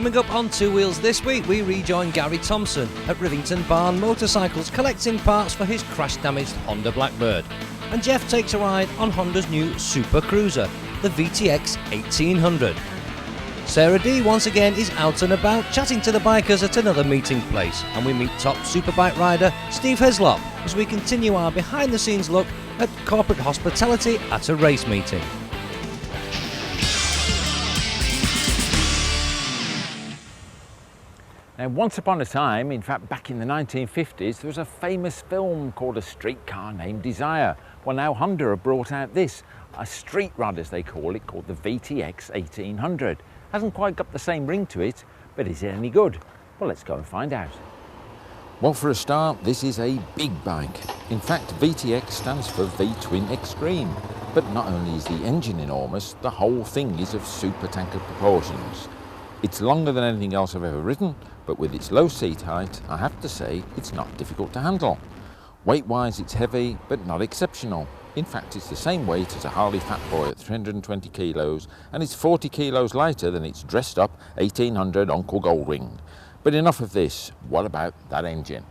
Coming up on Two Wheels this week, we rejoin Gary Thompson at Rivington Barn Motorcycles collecting parts for his crash-damaged Honda Blackbird. And Jeff takes a ride on Honda's new Super Cruiser, the VTX 1800. Sara Dee once again is out and about chatting to the bikers at another meeting place, and we meet top superbike rider Steve Heslop as we continue our behind-the-scenes look at corporate hospitality at a race meeting. Now, once upon a time, in fact back in the 1950s, there was a famous film called A Streetcar Named Desire. Well, now Honda have brought out this, a street rod as they call it, called the VTX 1800. Hasn't quite got the same ring to it, but is it any good? Well, let's go and find out. Well, for a start, this is a big bike. In fact, VTX stands for V-Twin Extreme. But not only is the engine enormous, the whole thing is of super tanker proportions. It's longer than anything else I've ever ridden, but with its low seat height, I have to say it's not difficult to handle. Weight-wise, it's heavy, but not exceptional. In fact, it's the same weight as a Harley Fat Boy at 320 kilos, and it's 40 kilos lighter than its dressed up 1800 Uncle Goldwing. But enough of this, what about that engine?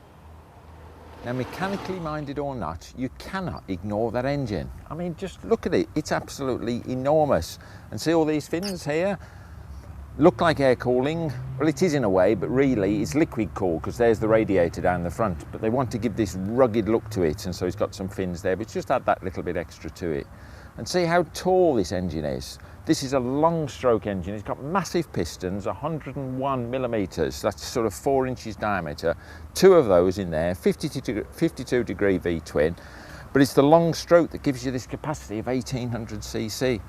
Now, mechanically minded or not, you cannot ignore that engine. I mean, just look at it, it's absolutely enormous. And see all these fins here? Look like air cooling. Well, it is in a way, but really it's liquid cooled because there's the radiator down the front. But they want to give this rugged look to it, and so it's got some fins there, but just add that little bit extra to it. And see how tall this engine is. This is a long stroke engine. It's got massive pistons, 101 millimeters. That's sort of 4 inches diameter. 2 of those in there, 52 degree V-twin. But it's the long stroke that gives you this capacity of 1800 cc.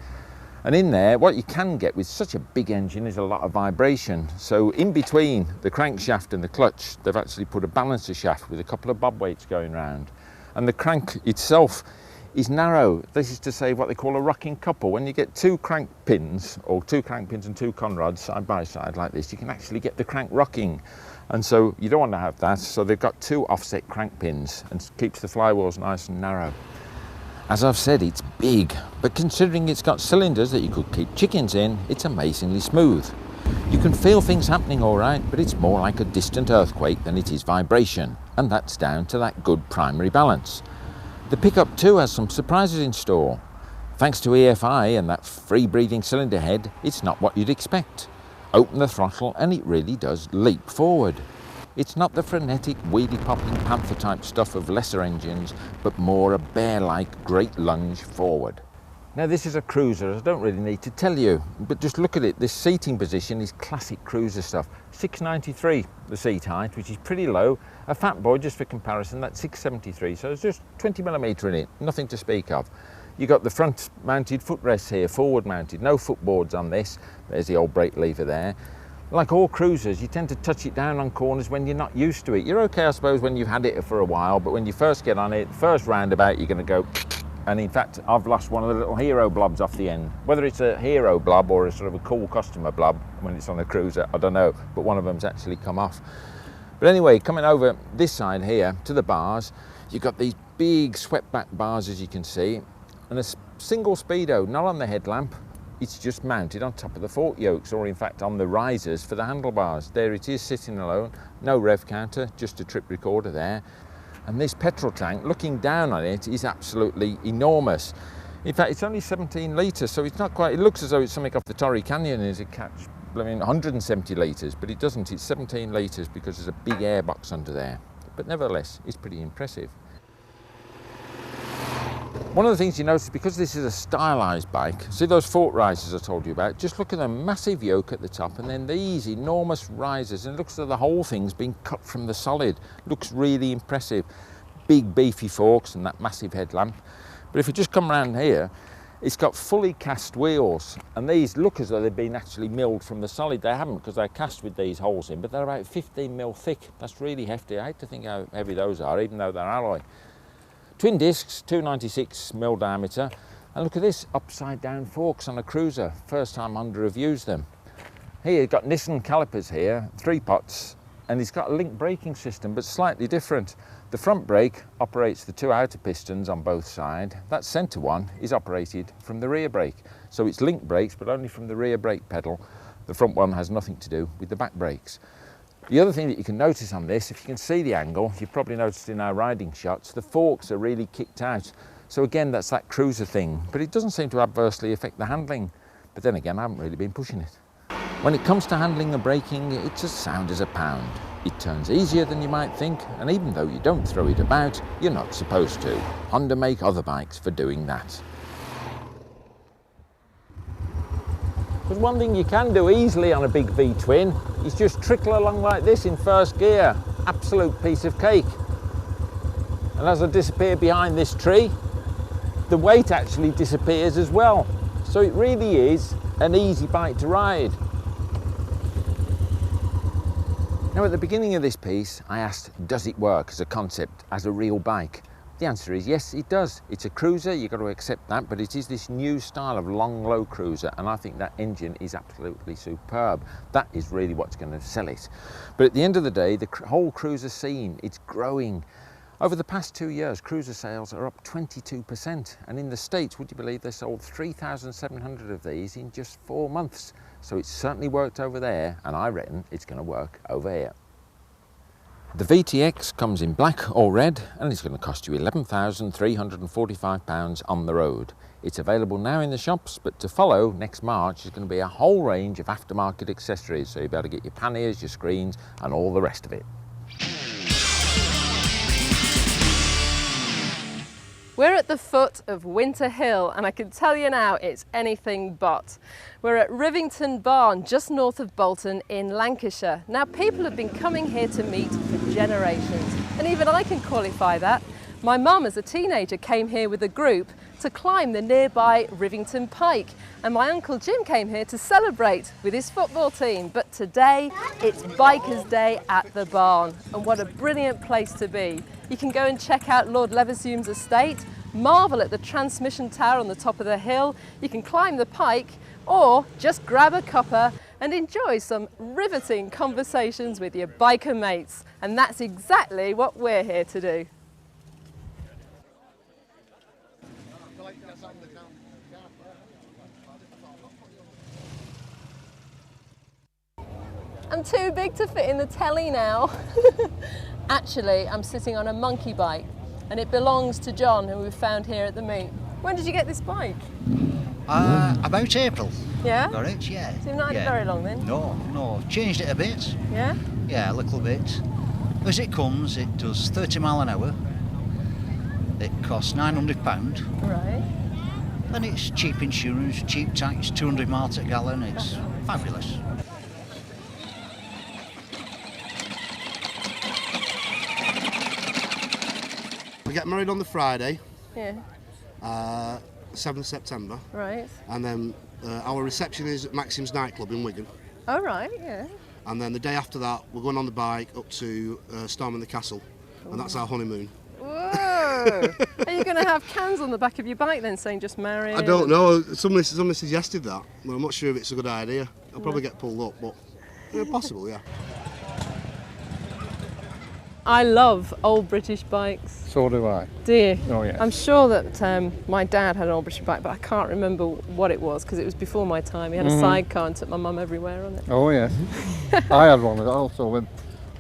And in there, what you can get with such a big engine is a lot of vibration. So in between the crankshaft and the clutch, they've actually put a balancer shaft with a couple of bob weights going round. And the crank itself is narrow. This is to say what they call a rocking couple. When you get 2 crank pins, or 2 crank pins and 2 conrods side by side like this, you can actually get the crank rocking. And so you don't want to have that, so they've got 2 offset crank pins and keeps the flywheels nice and narrow. As I've said, it's big, but considering it's got cylinders that you could keep chickens in, it's amazingly smooth. You can feel things happening all right, but it's more like a distant earthquake than it is vibration, and that's down to that good primary balance. The pickup too has some surprises in store. Thanks to EFI and that free-breathing cylinder head, it's not what you'd expect. Open the throttle and it really does leap forward. It's not the frenetic, wheelie-popping Panther-type stuff of lesser engines, but more a bear-like great lunge forward. Now, this is a cruiser, I don't really need to tell you, but just look at it. This seating position is classic cruiser stuff. 693 the seat height, which is pretty low. A Fat Boy, just for comparison, that's 673, so it's just 20 millimetre in it, nothing to speak of. You've got the front-mounted footrests here, forward-mounted, no footboards on this. There's the old brake lever there. Like all cruisers, you tend to touch it down on corners when you're not used to it. You're okay, I suppose, when you've had it for a while, but when you first get on it, first roundabout, you're going to go, and in fact, I've lost one of the little hero blobs off the end. Whether it's a hero blob or a sort of a cool customer blob when it's on a cruiser, I don't know, but one of them's actually come off. But anyway, coming over this side here to the bars, you've got these big swept-back bars, as you can see, and a single speedo, not on the headlamp. It's just mounted on top of the fork yokes, or in fact on the risers for the handlebars. There it is, sitting alone, no rev counter, just a trip recorder there. And this petrol tank, looking down on it, is absolutely enormous. In fact, it's only 17 litres, so it's not quite, it looks as though it's something off the Torrey Canyon, as it catch, 170 litres, but it doesn't, it's 17 litres because there's a big airbox under there. But nevertheless, it's pretty impressive. One of the things you notice, because this is a stylised bike, see those fork risers I told you about? Just look at the massive yoke at the top and then these enormous risers, and it looks as though the whole thing's been cut from the solid. Looks really impressive. Big beefy forks and that massive headlamp. But if you just come around here, it's got fully cast wheels, and these look as though they've been actually milled from the solid. They haven't, because they're cast with these holes in, but they're about 15 mil thick. That's really hefty. I hate to think how heavy those are, even though they're alloy. Twin discs, 296 mil diameter, and look at this, upside down forks on a cruiser. First time Honda have used them. Here you've got Nissan calipers here, 3 pots, and it's got a link braking system, but slightly different. The front brake operates the 2 outer pistons on both sides. That centre one is operated from the rear brake. So it's link brakes, but only from the rear brake pedal. The front one has nothing to do with the back brakes. The other thing that you can notice on this, if you can see the angle, you've probably noticed in our riding shots, the forks are really kicked out. So again, that's that cruiser thing, but it doesn't seem to adversely affect the handling. But then again, I haven't really been pushing it. When it comes to handling and braking, it's as sound as a pound. It turns easier than you might think, and even though you don't throw it about, you're not supposed to. Honda make other bikes for doing that. There's one thing you can do easily on a big V-twin, is just trickle along like this in first gear. Absolute piece of cake. And as I disappear behind this tree, the weight actually disappears as well. So it really is an easy bike to ride. Now at the beginning of this piece, I asked, does it work as a concept, as a real bike? The answer is yes, it does. It's a cruiser, you've got to accept that, but it is this new style of long, low cruiser, and I think that engine is absolutely superb. That is really what's going to sell it. But at the end of the day, the whole cruiser scene, it's growing. Over the past 2 years, cruiser sales are up 22%, and in the States, would you believe they sold 3,700 of these in just 4 months? So it's certainly worked over there, and I reckon it's going to work over here. The VTX comes in black or red, and it's going to cost you £11,345 on the road. It's available now in the shops, but to follow next March is going to be a whole range of aftermarket accessories, so you'll be able to get your panniers, your screens, and all the rest of it. We're at the foot of Winter Hill, and I can tell you now it's anything but. We're at Rivington Barn, just north of Bolton in Lancashire. Now, people have been coming here to meet for generations, and even I can qualify that. My mum, as a teenager, came here with a group to climb the nearby Rivington Pike, and my Uncle Jim came here to celebrate with his football team. But today, it's Bikers' Day at the barn, and what a brilliant place to be. You can go and check out Lord Leverhulme's estate, marvel at the transmission tower on the top of the hill, you can climb the pike, or just grab a cuppa and enjoy some riveting conversations with your biker mates. And that's exactly what we're here to do. I'm too big to fit in the telly now. Actually, I'm sitting on a monkey bike, and it belongs to John, who we found here at the meet. When did you get this bike? About April. Yeah? Got it, yeah. So you've not had it very long then? No. Changed it a bit. Yeah? Yeah, a little bit. As it comes, it does 30 mile an hour. It costs £900. Right. And it's cheap insurance, cheap tax, 200 miles a gallon. It's fabulous. We get married on the Friday, Yeah. 7th September, Right. and then our reception is at Maxim's nightclub in Wigan. Oh, right, yeah. And then the day after that, we're going on the bike up to Storming the Castle, and that's our honeymoon. Whoa! Are you going to have cans on the back of your bike then saying just married? I don't know, somebody suggested that, but I'm not sure if it's a good idea. I'll probably get pulled up, but possible, yeah. I love old British bikes. So do I. Do you? Oh, yes. I'm sure that my dad had an old British bike, but I can't remember what it was because it was before my time. He had a sidecar and took my mum everywhere on it. Oh, yes. I had one also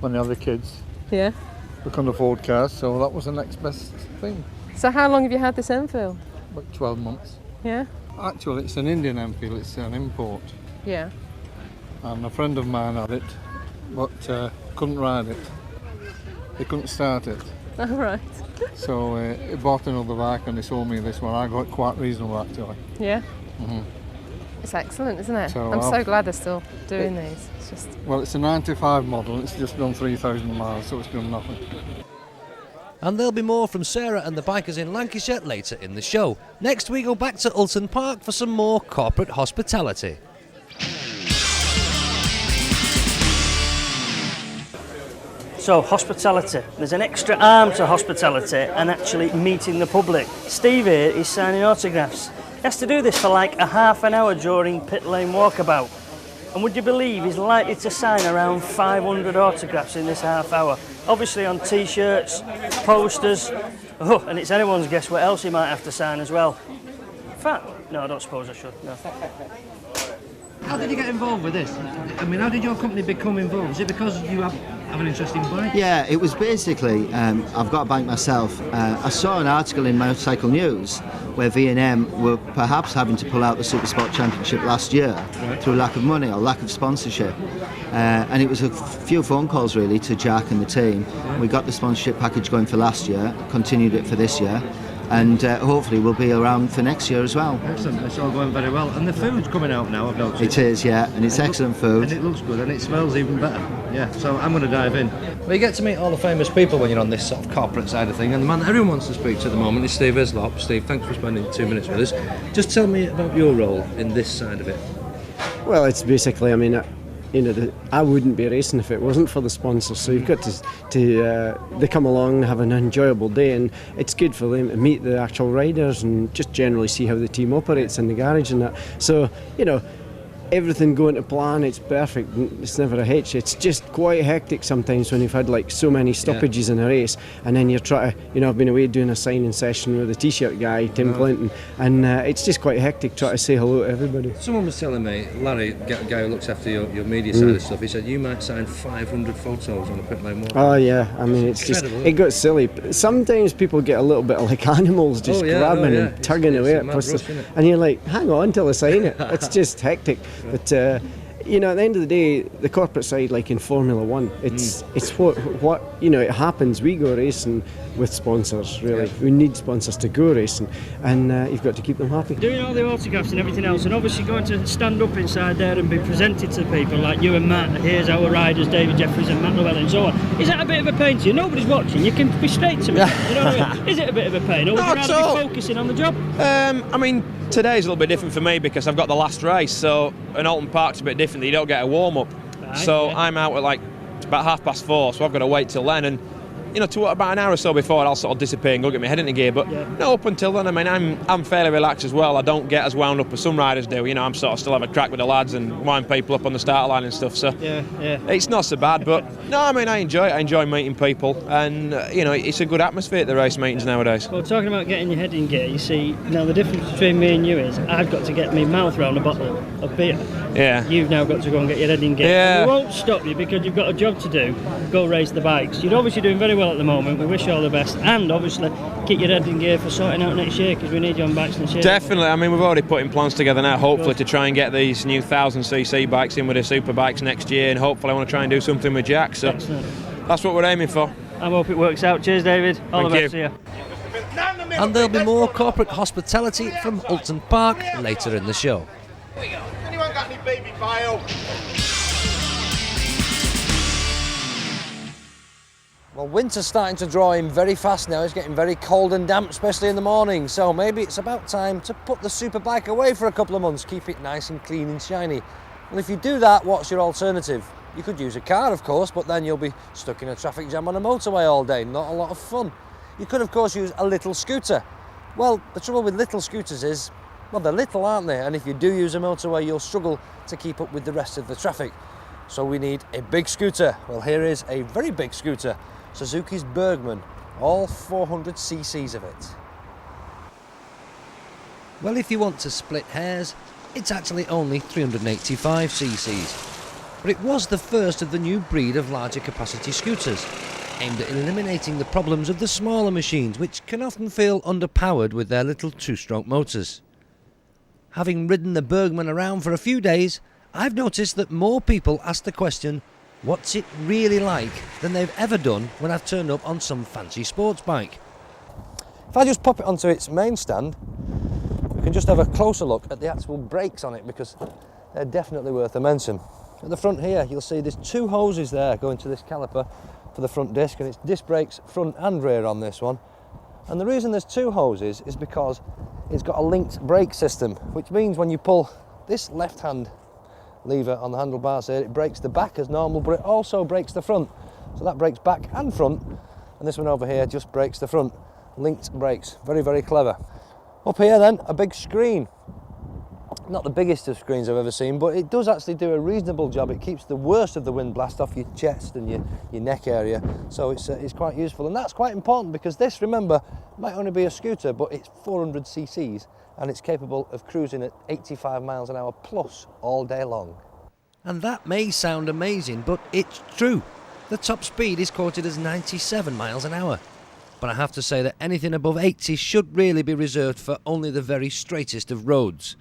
when the other kids. Yeah. We couldn't afford cars, so that was the next best thing. So how long have you had this Enfield? About 12 months. Yeah? Actually, it's an Indian Enfield, it's an import. Yeah. And a friend of mine had it, but couldn't ride it. He couldn't start it. Oh, right. So he bought another bike and he sold me this one. I got it quite reasonable, actually. Yeah? It's excellent, isn't it? So I'm so glad they're still doing these. It's just... Well, it's a 95 model. It's just done 3,000 miles, so it's done nothing. And there'll be more from Sarah and the bikers in Lancashire later in the show. Next we go back to Oulton Park for some more corporate hospitality. So, hospitality. There's an extra arm to hospitality and actually meeting the public. Steve here is signing autographs. He has to do this for like a half an hour during pit lane walkabout. And would you believe he's likely to sign around 500 autographs in this half hour? Obviously on t-shirts, posters, and it's anyone's guess what else he might have to sign as well. In fact, no, I don't suppose I should, no. How did you get involved with this? I mean, how did your company become involved? Is it because you have an interesting bike? Yeah, it was basically, I've got a bike myself. I saw an article in Motorcycle News where V&M were perhaps having to pull out the Supersport Championship last year through lack of money or lack of sponsorship. And it was a few phone calls really to Jack and the team. We got the sponsorship package going for last year, continued it for this year, and hopefully we'll be around for next year as well. Excellent, it's all going very well. And the food's coming out now, I've noticed. It is, yeah, and it's excellent food. And it looks good, and it smells even better. Yeah, so I'm going to dive in. Well, you get to meet all the famous people when you're on this sort of corporate side of thing, and the man everyone wants to speak to at the moment is Steve Islop. Steve, thanks for spending 2 minutes with us. Just tell me about your role in this side of it. Well, it's basically, I mean, I wouldn't be racing if it wasn't for the sponsors. So you've got they come along, have an enjoyable day, and it's good for them to meet the actual riders and just generally see how the team operates in the garage and that. So, you know, everything going to plan, it's perfect, it's never a hitch. It's just quite hectic sometimes when you've had like so many stoppages in a race, and then you're trying to, you know, I've been away doing a signing session with a t-shirt guy, Tim Clinton, and it's just quite hectic trying to say hello to everybody. Someone was telling me, Larry, the guy who looks after your media side of stuff, he said you might sign 500 photos on a pit lane walk. Oh yeah, I mean it's just, it got silly. Sometimes people get a little bit like animals, just grabbing and tugging away at us, and you're like, hang on till I sign it. It's just hectic. But you know, at the end of the day, the corporate side, like in Formula One, it's what you know, it happens. We go racing with sponsors, really. We need sponsors to go racing, and you've got to keep them happy. Doing all the autographs and everything else, and obviously going to stand up inside there and be presented to people like you and Matt. Here's our riders, David Jeffries and Matt Llewellyn and so on. Is that a bit of a pain to you? Nobody's watching. You can be straight to me. You know what I mean? Is it a bit of a pain, or would you rather be focusing on the job? I mean, today's a little bit different for me because I've got the last race, so an Oulton Park's a bit different. You don't get a warm-up. So I'm out at like about 4:30, so I've got to wait till then, and you know, to about an hour or so before I'll sort of disappear and go get my head into gear. But no, up until then, I mean, I'm fairly relaxed as well. I don't get as wound up as some riders do. You know, I'm sort of still have a crack with the lads and wind people up on the start line and stuff. So it's not so bad. But no, I mean, I enjoy it. I enjoy meeting people, and you know, it's a good atmosphere at the race meetings nowadays. Well, talking about getting your head in gear, you see, now the difference between me and you is I've got to get my mouth around a bottle of beer. Yeah. You've now got to go and get your head in gear. Yeah. We won't stop you because you've got a job to do. Go race the bikes. You're obviously doing very well at the moment. We wish you all the best, and obviously keep your head in gear for sorting out next year because we need you on bikes next year. Definitely. I mean, we've already putting plans together now, hopefully to try and get these new 1000cc bikes in with the super bikes next year, and hopefully I want to try and do something with Jack. So that's what we're aiming for. I hope it works out. Cheers, David. All the best to you. And there'll be more corporate hospitality from Oulton Park later in the show. Anyone got any baby bio? Well, winter's starting to draw in very fast now. It's getting very cold and damp, especially in the morning. So maybe it's about time to put the superbike away for a couple of months, keep it nice and clean and shiny. Well, if you do that, what's your alternative? You could use a car, of course, but then you'll be stuck in a traffic jam on a motorway all day. Not a lot of fun. You could, of course, use a little scooter. Well, the trouble with little scooters is, well, they're little, aren't they? And if you do use a motorway, you'll struggle to keep up with the rest of the traffic. So we need a big scooter. Well, here is a very big scooter. Suzuki's Bergman, all 400 cc's of it. Well, if you want to split hairs, it's actually only 385 cc's. But it was the first of the new breed of larger capacity scooters, aimed at eliminating the problems of the smaller machines, which can often feel underpowered with their little two-stroke motors. Having ridden the Bergman around for a few days, I've noticed that more people ask the question, what's it really like, than they've ever done when I've turned up on some fancy sports bike. If I just pop it onto its main stand, we can just have a closer look at the actual brakes on it, because they're definitely worth a mention. At the front here, you'll see there's two hoses there going to this caliper for the front disc, and it's disc brakes front and rear on this one. And the reason there's two hoses is because it's got a linked brake system, which means when you pull this left hand lever on the handlebars here, it brakes the back as normal, but it also brakes the front. So that brakes back and front, and this one over here just brakes the front. Linked brakes, very, very clever. Up here then, a big screen. Not the biggest of screens I've ever seen, but it does actually do a reasonable job. It keeps the worst of the wind blast off your chest and your neck area, so it's quite useful. And that's quite important because this, remember, might only be a scooter, but it's 400 cc's and it's capable of cruising at 85 miles an hour plus all day long. And that may sound amazing, but it's true. The top speed is quoted as 97 miles an hour. But I have to say that anything above 80 should really be reserved for only the very straightest of roads.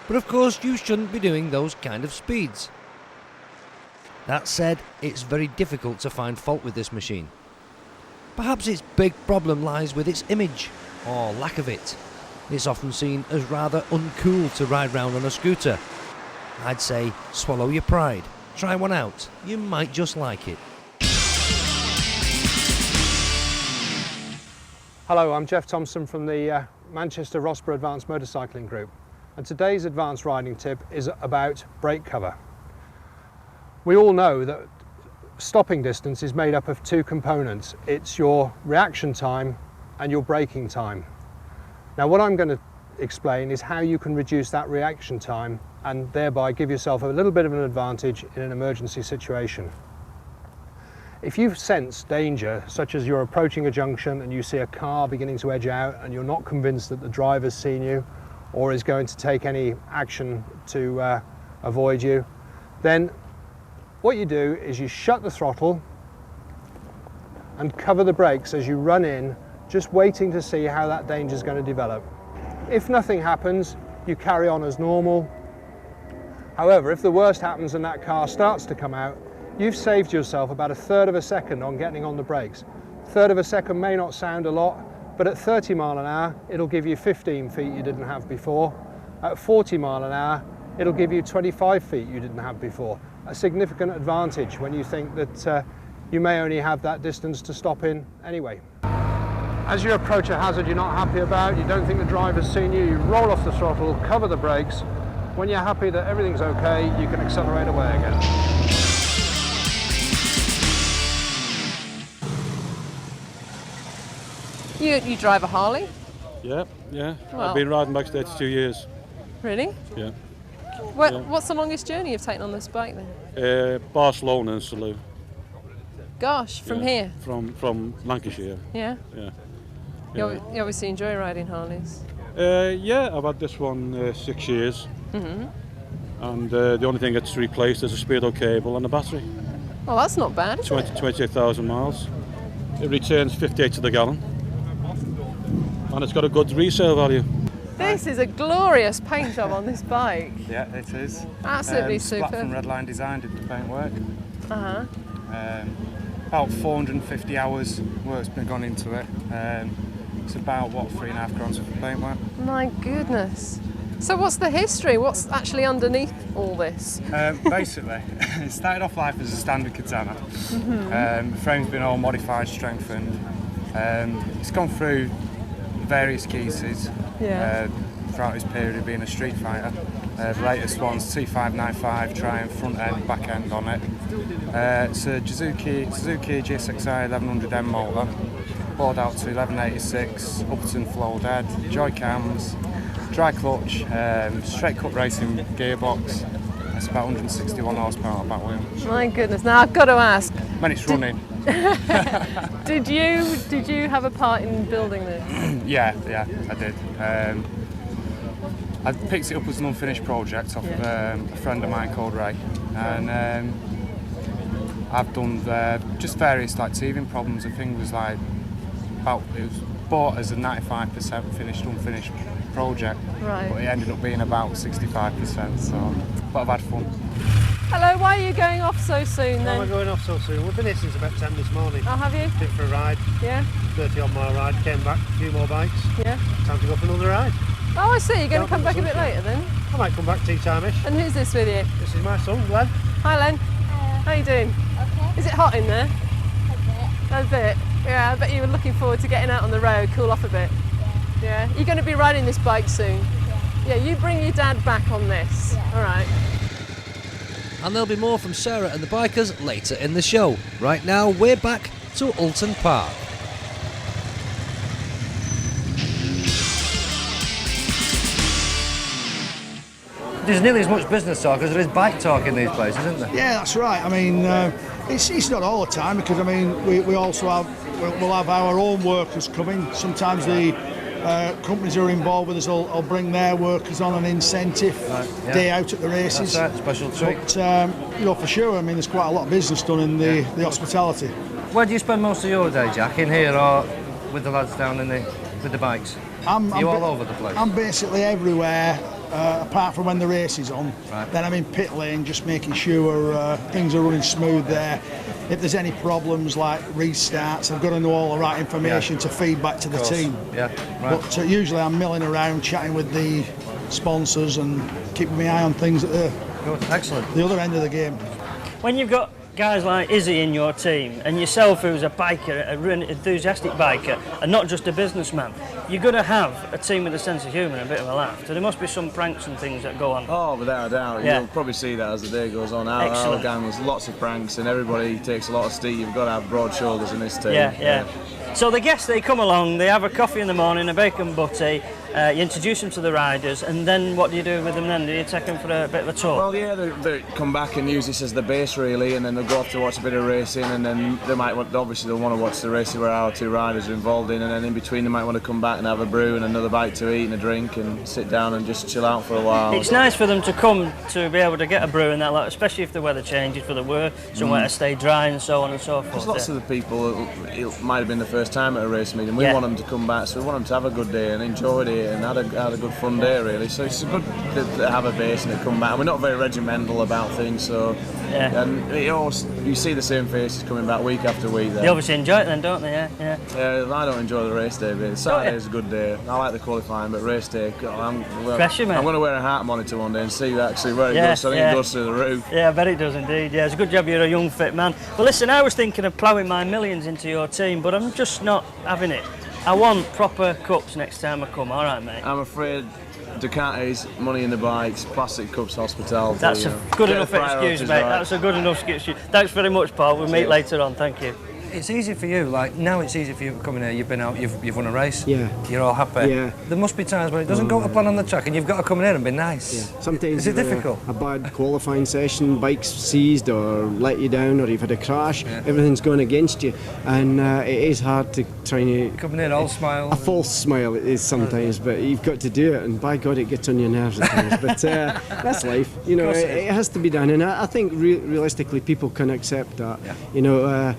But of course you shouldn't be doing those kind of speeds. That said, it's very difficult to find fault with this machine. Perhaps its big problem lies with its image, or lack of it. It's often seen as rather uncool to ride round on a scooter. I'd say swallow your pride, try one out, you might just like it. Hello, I'm Jeff Thompson from the Manchester Rossborough Advanced Motorcycling Group, and today's advanced riding tip is about brake cover. We all know that stopping distance is made up of two components. It's your reaction time and your braking time. Now what I'm going to explain is how you can reduce that reaction time and thereby give yourself a little bit of an advantage in an emergency situation. If you sense danger, such as you're approaching a junction and you see a car beginning to edge out and you're not convinced that the driver's seen you or is going to take any action to avoid you, then what you do is you shut the throttle and cover the brakes as you run in, just waiting to see how that danger is going to develop. If nothing happens, you carry on as normal. However, if the worst happens and that car starts to come out, you've saved yourself about 1/3 of a second on getting on the brakes. 1/3 of a second may not sound a lot, but at 30 mile an hour, it'll give you 15 feet you didn't have before. At 40 mile an hour, it'll give you 25 feet you didn't have before. A significant advantage when you think that you may only have that distance to stop in anyway. As you approach a hazard you're not happy about, you don't think the driver's seen you, you roll off the throttle, cover the brakes. When you're happy that everything's okay, you can accelerate away again. You drive a Harley? Yeah. Well. I've been riding bikes 32 years. Really? Yeah. What's the longest journey you've taken on this bike then? Barcelona and Salou. Gosh, from here? From Lancashire. Yeah? Yeah. You obviously enjoy riding Harleys? Yeah, I've had this one 6 years. Mm-hmm. And the only thing it's replaced is a speedo cable and a battery. Well, that's not bad, is 28,000 miles. It returns 58 to the gallon. And it's got a good resale value. This is a glorious paint job on this bike. Yeah, it is. Absolutely super. Splat from Redline Design did the paintwork. Uh-huh. About 450 hours work's been gone into it. It's about, 3.5 grand worth of paintwork. My goodness. So what's the history? What's actually underneath all this? Basically, it started off life as a standard katana. Mm-hmm. The frame's been all modified, strengthened. It's gone through various cases throughout its period of being a street fighter. The latest one's T595 Triumph front end, back end on it. It's a Suzuki GSXi 1100M motor, bored out to 1186, Oulton flow dead, joy cams, dry clutch, straight cut racing gearbox. It's about 161 horsepower back wheel. My goodness, now I've got to ask. When it's running. Did you have a part in building this? Yeah, I did. I picked it up as an unfinished project off of a friend of mine called Ray, and I've done just various teething problems. The thing was it was bought as a 95% finished, unfinished project, right. But it ended up being about 65%. So, but I've had fun. Hello, why are you going off so soon then? Why am I going off so soon? We've been here since about 10 this morning. Oh, have you? Been for a ride. Yeah. 30 odd mile ride, came back, a few more bikes. Yeah. Time to go for another ride. Oh, I see, you're going to come back a bit later then? I might come back tea time-ish. And who's this with you? This is my son, Len. Hi Len. How are you doing? Okay. Is it hot in there? A bit. Yeah, I bet you were looking forward to getting out on the road, cool off a bit. Yeah. You're going to be riding this bike soon? Yeah, you bring your dad back on this. Yeah. All right. And there'll be more from Sarah and the bikers later in the show. Right now, we're back to Oulton Park. There's nearly as much business talk as there is bike talk in these places, isn't there? Yeah, that's right. I mean, it's not all the time, because I mean we also have we'll have our own workers coming. Sometimes the companies who are involved with us will bring their workers on an incentive day out at the races. That's right, special treat. But you know, for sure, I mean, there's quite a lot of business done in the hospitality. Where do you spend most of your day, Jack? In here or with the lads down with the bikes? I'm all over the place? I'm basically everywhere, apart from when the race is on. Right. Then I'm in pit lane, just making sure things are running smooth there. If there's any problems like restarts, I've got to know all the right information to feed back to the team. Yeah, right. But usually I'm milling around, chatting with the sponsors and keeping my eye on things at the other end of the game. When you've got guys like Izzy in your team, and yourself who's a biker, a really enthusiastic biker, and not just a businessman, you're going to have a team with a sense of humour and a bit of a laugh. So there must be some pranks and things that go on. Oh, without a doubt. Yeah. You'll probably see that as the day goes on. Our gang was lots of pranks, and everybody takes a lot of steam. You've got to have broad shoulders in this team. Yeah. So the guests, they come along, they have a coffee in the morning, a bacon butty, you introduce them to the riders, and then what do you do with them then? Do you take them for a bit of a tour? Well, yeah, they come back and use this as the base really, and then they'll go off to watch a bit of racing, and then they might obviously they'll want to watch the racing where our two riders are involved in, and then in between they might want to come back and have a brew and another bite to eat and a drink and sit down and just chill out for a while. It's nice for them to come to be able to get a brew and that, like, especially if the weather changes, for the work, somewhere to stay dry and so on and so forth. There's lots of the people, it might have been the first time at a race meeting, we want them to come back, so we want them to have a good day and enjoy it and had a good fun day really. So it's good to have a base and to come back. And we're not very regimental about things, so and you see the same faces coming back week after week. They obviously enjoy it then, don't they? Yeah. I don't enjoy the race day bit. Saturday is a good day. I like the qualifying, but race day, I'm going to wear a heart monitor one day and see actually where it goes. So I think it goes through the roof. Yeah, I bet it does indeed. Yeah, it's a good job you're a young fit man. But listen, I was thinking of ploughing my millions into your team, but I'm just not having it. I want proper cups next time I come, all right, mate? I'm afraid Ducatis, money in the bikes, plastic cups, hospitality. That's a good enough excuse, mate. That's a good enough excuse. Thanks very much, Paul. We'll meet later on. Thank you. It's easy for you, like now it's easy for you coming here, you've been out, you've won a race, you're all happy. Yeah. There must be times when it doesn't go to plan on the track and you've got to come in here and be nice. Yeah. Sometimes is it difficult? A bad qualifying session, bikes seized or let you down, or you've had a crash, everything's going against you, and it is hard to try and... Come in all smiles. A false smile it is sometimes, but you've got to do it, and by God it gets on your nerves at times, but that's life, you know, it has to be done, and I think realistically people can accept that, you know.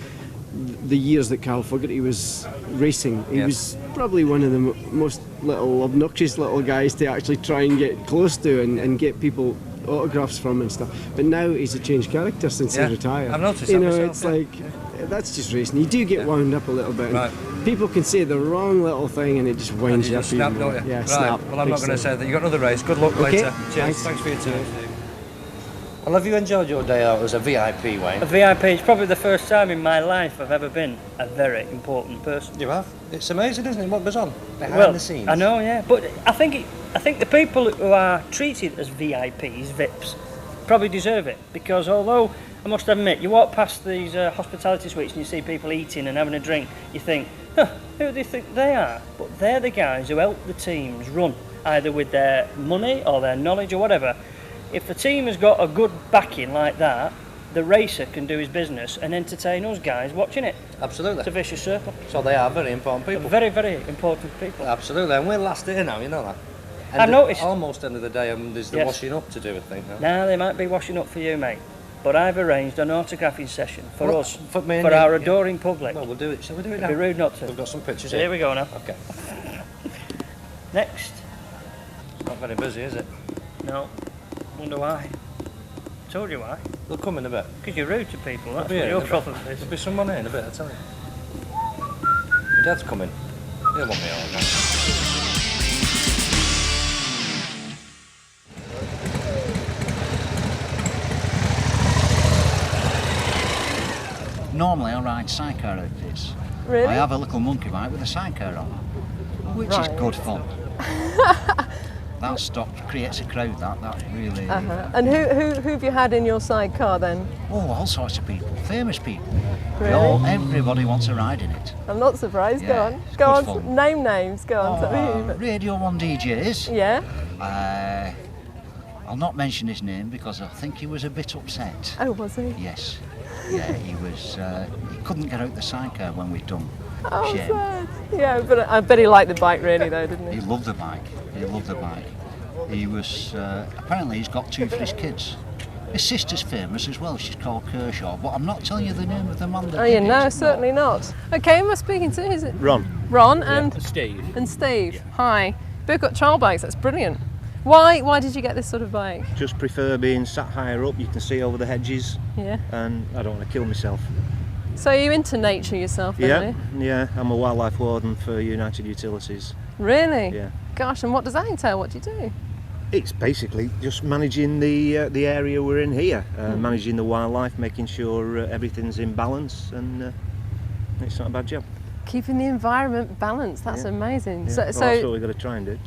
The years that Carl Fogarty was racing, he was probably one of the most obnoxious little guys to actually try and get close to and get people autographs from and stuff. But now he's a changed character since he retired. I've noticed you that know, myself, it's like that's just racing. You do get wound up a little bit. Right. People can say the wrong little thing and it just winds you up. Snap, don't you? Yeah, right. snap. Well, I'm not going to say that. You've got another race. Good luck later. Cheers. Thanks for your time. Well, have you enjoyed your day out as a VIP, Wayne? A VIP, it's probably the first time in my life I've ever been a very important person. You have? It's amazing, isn't it, what goes on behind the scenes? I know, yeah, but I think the people who are treated as VIPs, VIPs, probably deserve it, because although, I must admit, you walk past these hospitality suites and you see people eating and having a drink, you think, who do they think they are? But they're the guys who help the teams run, either with their money or their knowledge or whatever. If the team has got a good backing like that, the racer can do his business and entertain us guys watching it. Absolutely. It's a vicious circle. So they are very important people. Very, very important people. Absolutely, and we're last here now, you know that. I've noticed. Almost end of the day, there's the washing up to do, I think. Nah, they might be washing up for you, mate. But I've arranged an autographing session for us, for our adoring public. Well, we'll do it. Shall we do it now? It'd be rude not to. We've got some pictures here. Here we go now. Okay. Next. Not very busy, is it? No. Wonder why. Told you why. They'll come in a bit. Because you're rude to people, that's what your problem is. There'll be someone in a bit, I tell you. Your dad's coming. He'll want me all right. Normally I ride sidecar outfits. Really? I have a little monkey bike with a sidecar on, which is good fun. That stock creates a crowd, that really... And who have you had in your sidecar then? Oh, all sorts of people, famous people. Really? Everybody wants a ride in it. I'm not surprised, Yeah, go on. it's good fun. Name names, go on. Radio 1 DJs. Yeah? I'll not mention his name because I think he was a bit upset. Oh, was he? Yes. Yeah, he was. He couldn't get out the sidecar when we'd done. Oh, Shame. sad. Yeah, but I bet he liked the bike really though, didn't he? He loved the bike. He loved the bike. He was. Apparently, he's got 2 for his kids. His sister's famous as well. She's called Kershaw, but I'm not telling you the name of the man that Oh, did yeah, no, it. certainly not. Okay, who am I speaking to? Is it Ron. Ron Yeah, and Steve. And Steve. Yeah. Hi. Both got trial bikes. That's brilliant. Why did you get this sort of bike? Just prefer being sat higher up. You can see over the hedges. Yeah. And I don't want to kill myself. So are you into nature yourself, then, Yeah. are you? Yeah. I'm a wildlife warden for United Utilities. Really? Yeah. Gosh, and what does that entail? What do you do? It's basically just managing the area we're in here, managing the wildlife, making sure everything's in balance, and it's not a bad job. Keeping the environment balanced. That's amazing. Yeah. So, Well, that's what we've got to try and do.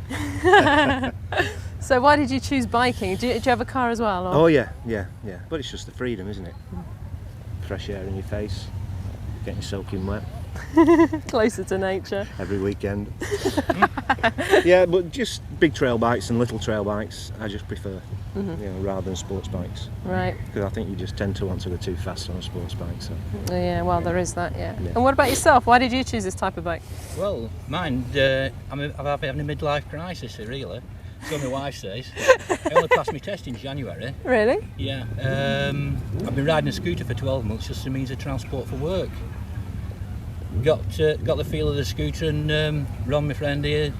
So why did you choose biking? Do you have a car as well? Or? Oh yeah. But it's just the freedom, isn't it? Fresh air in your face, getting soaking wet. Closer to nature. Every weekend. Yeah, but just big trail bikes and little trail bikes I just prefer, rather than sports bikes. Right. Because I think you just tend to want to go too fast on a sports bike. So. Yeah, well, there is that, yeah. And what about yourself? Why did you choose this type of bike? Well, mine, I'm having a midlife crisis, really. So my wife says. I only passed my test in January. Really? Yeah. I've been riding a scooter for 12 months just as a means of transport for work. Got the feel of the scooter, and Ron, my friend here,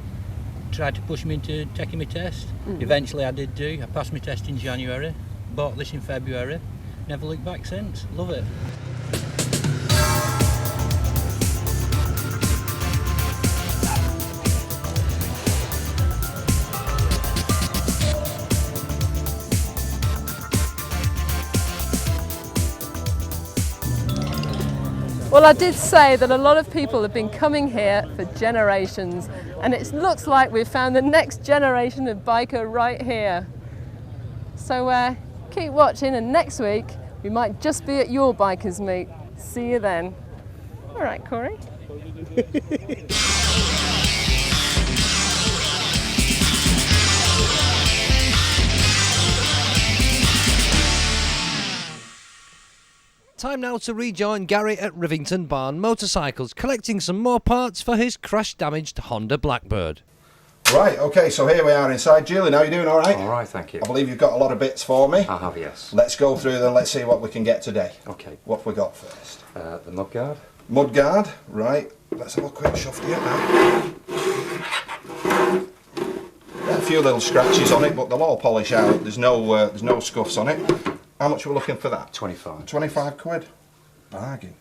tried to push me into taking my test. Eventually I did do. I passed my test in January, bought this in February, never looked back since. Love it. Well, I did say that a lot of people have been coming here for generations, and it looks like we've found the next generation of biker right here. So keep watching, and next week we might just be at your bikers meet. See you then. All right, Corey. Time now to rejoin Gary at Rivington Barn Motorcycles, collecting some more parts for his crash-damaged Honda Blackbird. Right, okay, so here we are inside. Julian, how are you doing, all right? All right, thank you. I believe you've got a lot of bits for me. I have, yes. Let's go through them, let's see what we can get today. Okay. What have we got first? The mudguard. Mudguard, right. Let's have a quick shove here now. A few little scratches on it, but they'll all polish out. There's no scuffs on it. How much are we looking for that? 25. 25 quid. Bargain.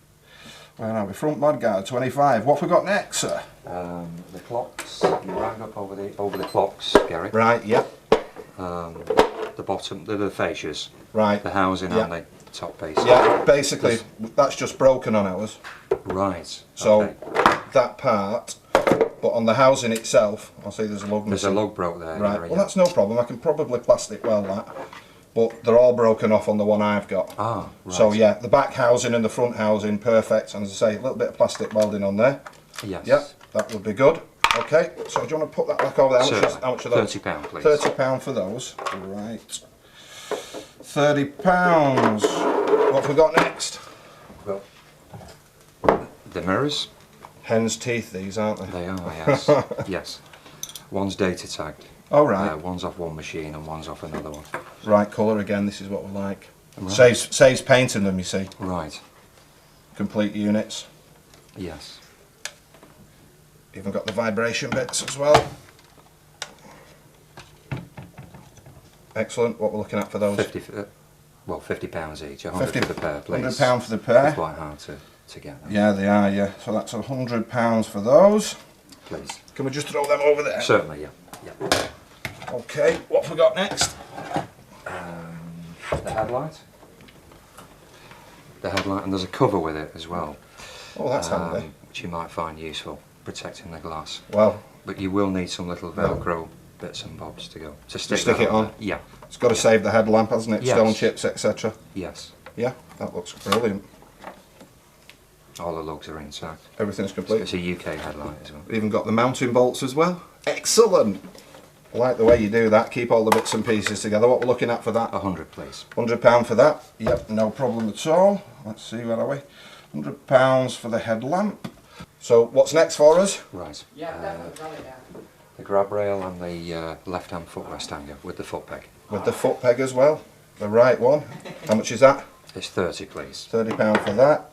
Well, now, the front mudguard, 25. What have we got next, sir? The clocks. You round up over the clocks, Gary. Right, yep. The bottom, the fascias. Right. The housing Yep. and the top piece. Yeah, basically, that's just broken on ours. Right. So, okay. that part, but on the housing itself, I'll see there's a lug There's missing. a lug broke there. Right, Gary, well that's no problem, I can probably plastic weld that. But they're all broken off on the one I've got. Ah, right. So yeah, the back housing and the front housing, perfect. And as I say, a little bit of plastic welding on there. Yes. Yep, that would be good. Okay, so do you want to put that back over there? How much are those? £30, please. £30 for those. Right. £30. What have we got next? Well, the mirrors. Hen's teeth, these, aren't they? They are, yes. Yes. One's data tagged. Oh, right. One's off one machine and one's off another one. Right colour again, this is what we like. Right. Saves painting them, you see. Right. Complete units. Yes. Even got the vibration bits as well. Excellent. What we're looking at for those? £50 each. 100 for the pair, please. £100 for the pair. They're quite hard to get them. Yeah, they are. Yeah. So that's £100 for those. Please. Can we just throw them over there? Certainly. Yeah. Yeah. Okay. What have we got next? The headlight. The headlight, and there's a cover with it as well. Oh, that's handy. Which you might find useful, protecting the glass. Well. But you will need some little Velcro bits and bobs to go to stick it on. Yeah. It's got to save the headlamp, hasn't it? Yes. Stone chips, etc. Yes. Yeah, that looks brilliant. All the lugs are intact. Everything's complete. It's a UK headlight as well. We've even got the mounting bolts as well. Excellent. I like the way you do that. Keep all the bits and pieces together. What we're looking at for that? 100, please. £100 for that. Yep, no problem at all. Let's see, where are we? £100 for the headlamp. So what's next for us? Right. The grab rail and the left-hand footrest hanger with the foot peg. With the foot peg as well. The right one. How much is that? It's 30, please. £30 for that.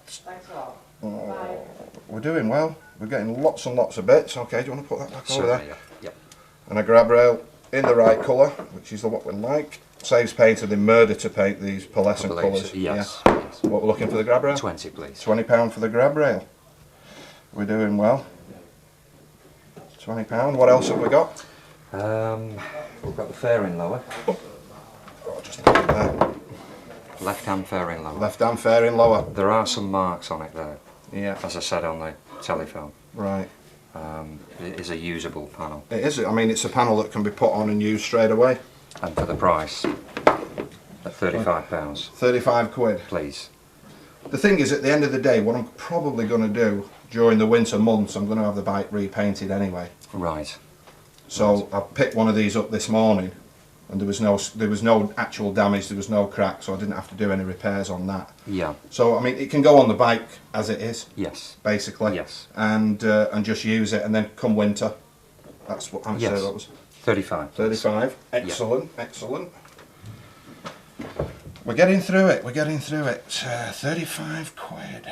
Oh, we're doing well. We're getting lots and lots of bits. Okay, do you want to put that back over there? Yeah. Yep. And a grab rail in the right colour, which is what we like. Saves painter the murder to paint these pearlescent colours. Yes. Yeah. What we're looking for the grab rail? 20, please. £20 for the grab rail. We're doing well. £20. What else have we got? We've got the fairing lower. Oh, just look at that. Left-hand fairing lower. Left-hand fairing lower. There are some marks on it there. Yeah. As I said on the telephone. Right. It is a usable panel. It is. I mean, it's a panel that can be put on and used straight away. And for the price, at £35. 35 quid. Please. The thing is, at the end of the day, what I'm probably going to do during the winter months, I'm going to have the bike repainted anyway. Right. So I picked one of these up this morning, and there was no actual damage, there was no crack, so I didn't have to do any repairs on that. Yeah. So I mean, it can go on the bike as it is. Yes. Basically. Yes. And just use it, and then come winter, that's what I'm saying. That was 35. 35. Excellent. Yeah. Excellent. We're getting through it. We're getting through it. 35 quid.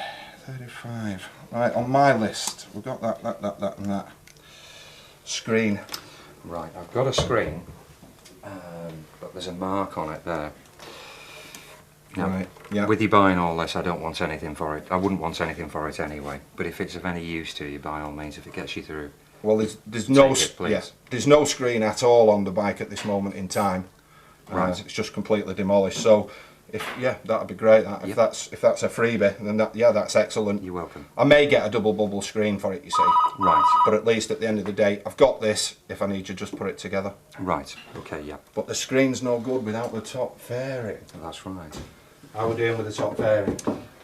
35. Right, on my list, we've got that, and that. Screen. Right, I've got a screen, but there's a mark on it there. Now, right, yeah. With you buying all this, I don't want anything for it. I wouldn't want anything for it anyway. But if it's of any use to you, by all means, if it gets you through. Well, there's no screen at all on the bike at this moment in time. Right. It's just completely demolished. So, that'd be great. If that's a freebie, then that's excellent. You're welcome. I may get a double bubble screen for it, you see. Right. But at least at the end of the day, I've got this. If I need to just put it together. Right. Okay. Yeah. But the screen's no good without the top fairing. That's right. How are we doing with the top fairing?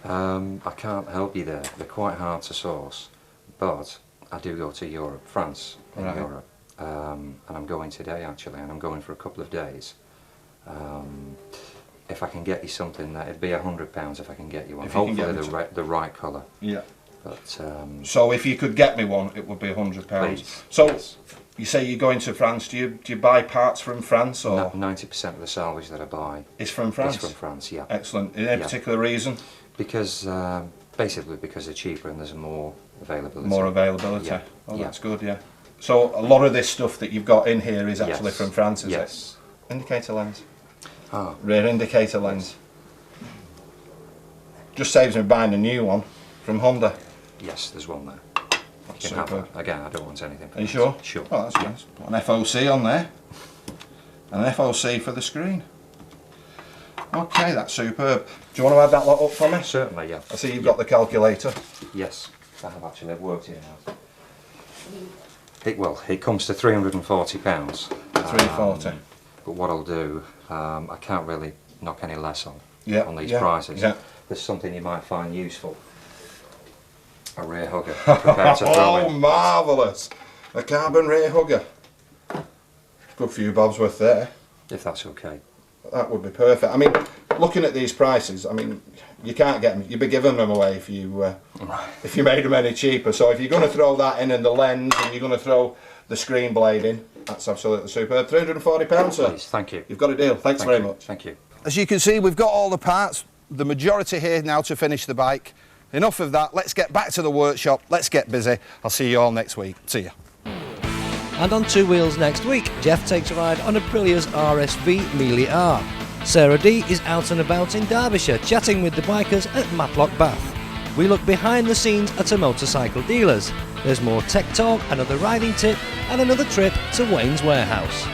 I can't help you there. They're quite hard to source, but I do go to Europe, France, in Europe, and I'm going today actually, and I'm going for a couple of days. If I can get you something, that it'd be £100 if I can get you one. Hopefully the right colour. Yeah. But so if you could get me one, it would be £100. Please. So yes. You say you're going to France. Do you buy parts from France or? 90% of the salvage that I buy is from France. Is from France. Yeah. Excellent. Any particular reason? Because basically because they're cheaper and there's more availability. More availability. Yeah. Oh, that's good. Yeah. So a lot of this stuff that you've got in here is actually from France, is it? Indicator lens. Ah. Rear indicator lens. Just saves me buying a new one from Honda. Yes, there's one there. That's You can have that. Again, I don't want anything. Are you sure? Sure. Oh, that's nice. Put an FOC on there. And an FOC for the screen. Okay, that's superb. Do you want to add that lot up for me? Certainly, yeah. I see you've got the calculator. Yes, I have actually. I've worked it out. It comes to £340. £340. But what I'll do, I can't really knock any less on these prices. Yeah. There's something you might find useful. A rear hugger. Prepared to throw Oh, in. marvellous! A carbon rear hugger. Good for you, bob's worth there. If that's okay. That would be perfect. I mean, looking at these prices, I mean, you can't get them. You'd be giving them away if you made them any cheaper. So if you're going to throw that in and the lens, and you're going to throw the screen blade in, that's absolutely superb. £340, sir. Please, thank you. You've got a deal. Thanks very much. Thank you. As you can see, we've got all the parts, the majority here now to finish the bike. Enough of that. Let's get back to the workshop. Let's get busy. I'll see you all next week. See you. And on Two Wheels next week, Jeff takes a ride on Aprilia's RSV Mealy R. Sara Dee is out and about in Derbyshire chatting with the bikers at Matlock Bath. We look behind the scenes at a motorcycle dealer's. There's more tech talk, another riding tip and another trip to Wayne's Warehouse.